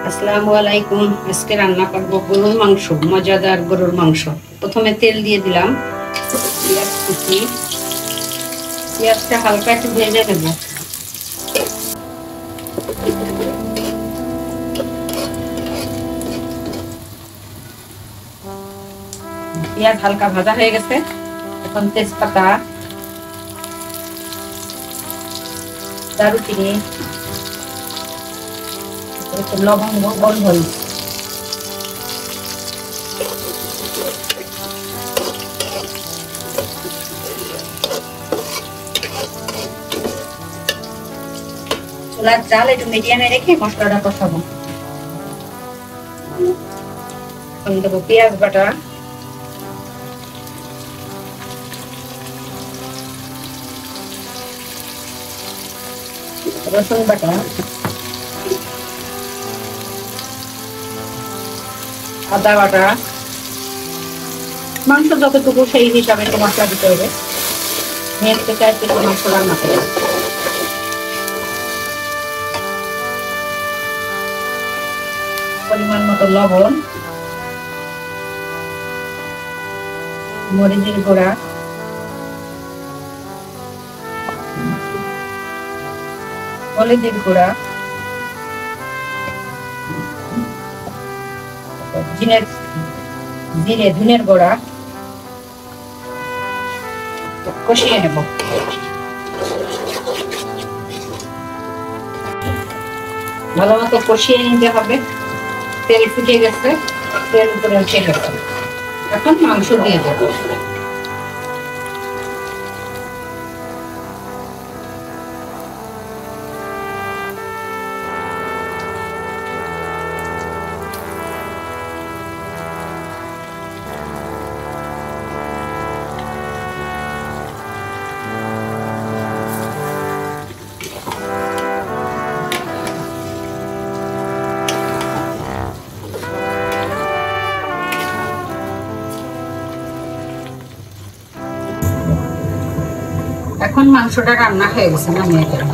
আসসালামু আলাইকুম। আজকে রান্না করব গরুর মাংস, মজাদার গরুর মাংস। প্রথমে তেল দিয়ে দিলাম, পেঁয়াজ কুচি, পেঁয়াজটা হালকা একটু ভেজে নেব। পেঁয়াজ হালকা ভাজা হয়ে গেছে, এখন তেজপাতা, দারুচিনি, লবঙ্গ, গোলমরিচ, চুলার জাল একটু মিডিয়ামে রেখে মশলাটা কষাবো। এখন দেবো পেঁয়াজ বাটা, রসুন বাটা, আদা বাটা। মাংস যতটুকু সেই হিসাবে একটু মশলা দিতে হবে। মেয়েকে চাইতে একটু মাংস রান্না করে পরিমাণ মতো লবণ, মরিচের গুঁড়া, হলুদের গুঁড়া, জিরে ধনের গুঁড়া কষিয়ে নেব। ভালো মতো কষিয়ে নিতে হবে। তেল ফুটে গেছে, তেল উপরে উঠে গেছে, এখন মাংস দিয়ে দেবো। এখন মাংসটা রান্না হয়ে গেছে, নামিয়ে দেব।